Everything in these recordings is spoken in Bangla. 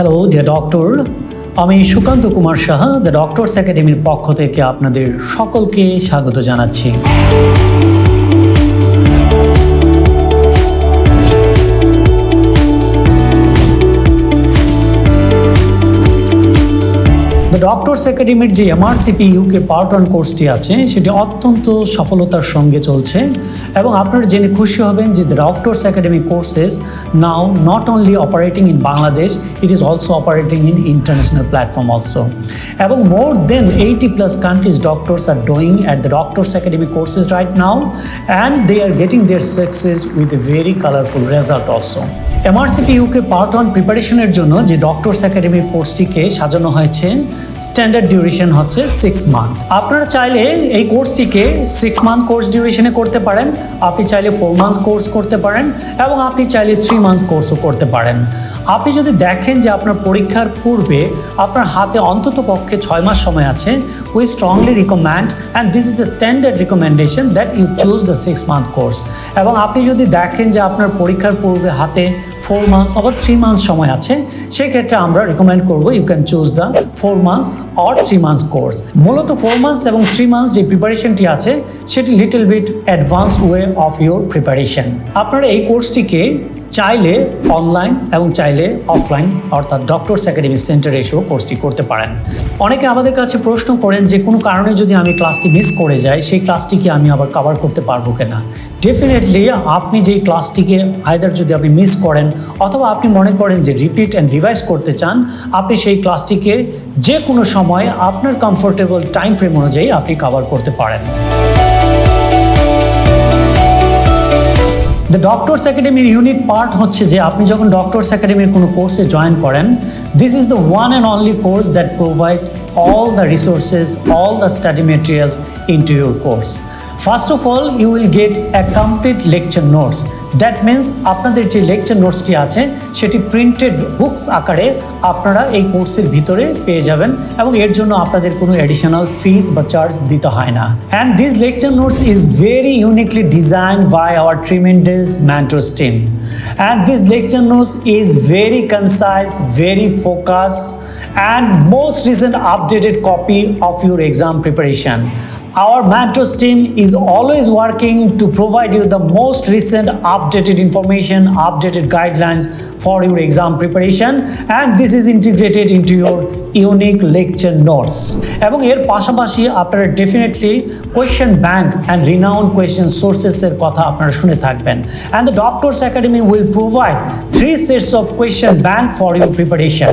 হ্যালো ডিয়ার ডক্টর, আমি সুকান্ত কুমার সাহা দ্য ডক্টরস একাডেমির পক্ষ থেকে আপনাদের সকলকে স্বাগত জানাচ্ছি। দ্য ডক্টরস একাডেমির যে Mrcp UK পার্ট 1 কোর্সটি আছে সেটি অত্যন্ত সফলতার সঙ্গে চলছে এবং আপনারা জেনে খুশি হবেন যে the Doctors academy courses now not only operating in Bangladesh, it is also operating in international platform also, এবং মোর দেন 80+ countries doctors are doing at the doctors academy courses right now and they are getting their success with a very colorful result also. Mrcp UK part 1 প্রিপারেশনের জন্য যে ডক্টরস একাডেমির কোর্সটিকে সাজানো হয়েছে স্ট্যান্ডার্ড ডিউরেশন হচ্ছে 6 মান্থ। আপনারা চাইলে এই কোর্সটিকে 6 মান্থ কোর্স ডিউরেশনে করতে পারেন, আপনি চাইলে 4 মান্থস কোর্স করতে পারেন এবং আপনি চাইলে 3 মান্থস কোর্সও করতে পারেন। আপনি যদি দেখেন যে আপনার পরীক্ষার পূর্বে আপনার হাতে অন্তত পক্ষে 6 মাস সময় আছে, we strongly recommend and this is the standard recommendation that you choose the 6 month course. এবং আপনি যদি দেখেন যে আপনার পরীক্ষার পূর্বে হাতে 4 মান্থস অথবা 3 মান্থস সময় আছে, সেক্ষেত্রে আমরা রিকমেন্ড করবো you can choose the 4 months or 3 months course. মূলত 4 মান্থস এবং 3 মান্থস যে প্রিপারেশনটি আছে সেটি little bit advance way of your preparation. আপনারা এই কোর্সটিকে চাইলে অনলাইন এবং চাইলে অফলাইন অর্থাৎ ডক্টরস একাডেমি সেন্টারে এসেও কোর্সটি করতে পারেন। অনেকে আমাদের কাছে প্রশ্ন করেন যে কোনো কারণে যদি আমি ক্লাসটি মিস করে যাই, সেই ক্লাসটি কি আমি আবার কভার করতে পারবো কিনা। ডেফিনেটলি আপনি যেই ক্লাসটিকে আইদার যদি আপনি মিস করেন অথবা আপনি মনে করেন যে রিপিট অ্যান্ড রিভাইজ করতে চান, আপনি সেই ক্লাসটিকে যে কোনো সময় আপনার কমফোর্টেবল টাইম ফ্রেম অনুযায়ী আপনি কভার করতে পারেন। দ্য ডক্টরস একাডেমির ইউনিক পার্ট হচ্ছে যে আপনি যখন ডক্টরস একাডেমির কোনো কোর্সে জয়েন করেন, this is the one and only course that provide all the resources, all the study materials into your course. First of all, you will get a complete lecture notes. That means আপনাদের যে লেকচার নোটসটি আছে সেটি প্রিন্টেড বুকস আকারে আপনারা এই কোর্সের ভিতরে পেয়ে যাবেন এবং এর জন্য আপনাদের কোনো এডিশনাল ফিস বা চার্জ দিতে হয় না। And this lecture notes is very uniquely designed by our tremendous mentors team. And this lecture notes is very concise, very focused, and most recent updated copy of your exam preparation. Our mentors team is always working to provide you the most recent updated information, updated guidelines for your exam preparation, and this is integrated into your unique lecture notes. এবং এর পাশাপাশি আপনারা definitely question bank and renowned question সোর্সেসের কথা আপনারা শুনে থাকবেন। And the Doctors Academy will provide 3 sets of question bank for your preparation,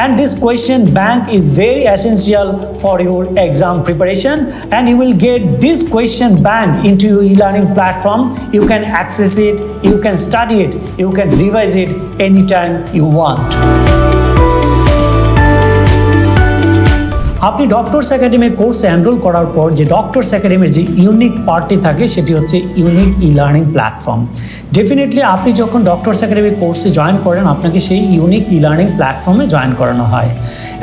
and this question bank is very essential for your exam preparation, and you will get this question bank into your e-learning platform. You can access it, you can study it, you can revise it anytime you want. আপনি ডক্টরস একাডেমির কোর্সে এনরোল করার পর যে ডক্টরস একাডেমির যে ইউনিক পার্টটি থাকে সেটি হচ্ছে unique e learning platform. Definitely আপনি যখন ডক্টরস একাডেমির কোর্সে জয়েন করেন, আপনাকে সেই ইউনিক ই লার্নিং প্ল্যাটফর্মে জয়েন করানো হয়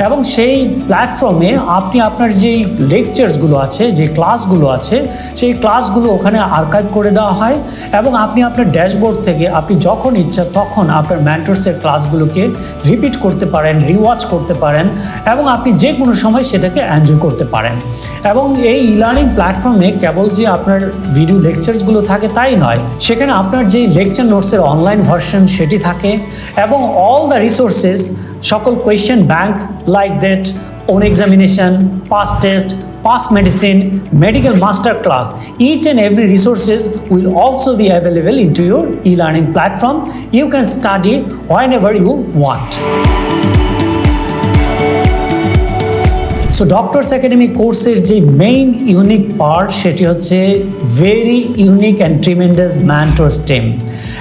এবং সেই প্ল্যাটফর্মে আপনি আপনার যেই লেকচার্সগুলো আছে, যে ক্লাসগুলো আছে, সেই ক্লাসগুলো ওখানে আর্কাইভ করে দেওয়া হয় এবং আপনি আপনার ড্যাশবোর্ড থেকে আপনি যখন ইচ্ছা তখন আপনার মেন্টরসের ক্লাসগুলোকে রিপিট করতে পারেন, রিওয়াচ করতে পারেন এবং আপনি যে কোনো সময় সেটাকে এনজয় করতে পারেন। এবং এই ই লার্নিং প্ল্যাটফর্মে কেবল যে আপনার ভিডিও লেকচারসগুলো থাকে তাই নয়, সেখানে আপনার যে লেকচার নোটসের অনলাইন ভার্সন সেটি থাকে এবং অল দ্য রিসোর্সেস, সকল question bank like that eOnExamination, ePassTest, ePassMedicine, medical master class, each and every resources will also be available into your e-learning platform. You can study whenever you want. So Doctors Academy কোর্সের যে মেইন ইউনিক পার্ট সেটি হচ্ছে very unique and tremendous mentors team.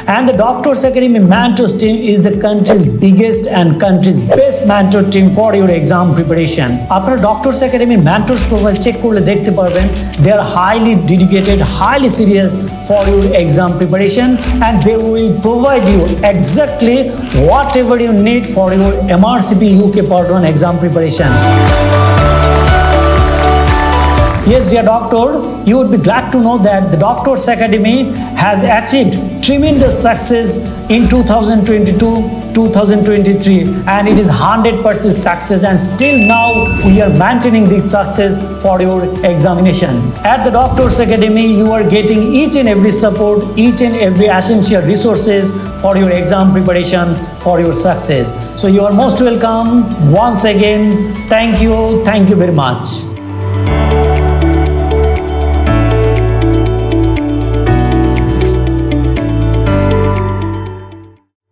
And the Doctors Academy mentors team is the country's biggest and country's best mentor team for your exam preparation. আপনারা ডক্টরস একাডেমির মেন্টরস প্রোফাইল চেক করলে দেখতে পারবেন they are highly dedicated, highly serious for your exam preparation and they will provide you exactly whatever you need for your Mrcp UK Part 1 exam preparation. Yes, dear doctor, you would be glad to know that the Doctors Academy has achieved tremendous success in 2022 2023, and it is 100% success, and still now we are maintaining this success for your examination. At the Doctors Academy, you are getting each and every support, each and every essential resources for your exam preparation, for your success. So you are most welcome once again. Thank you very much.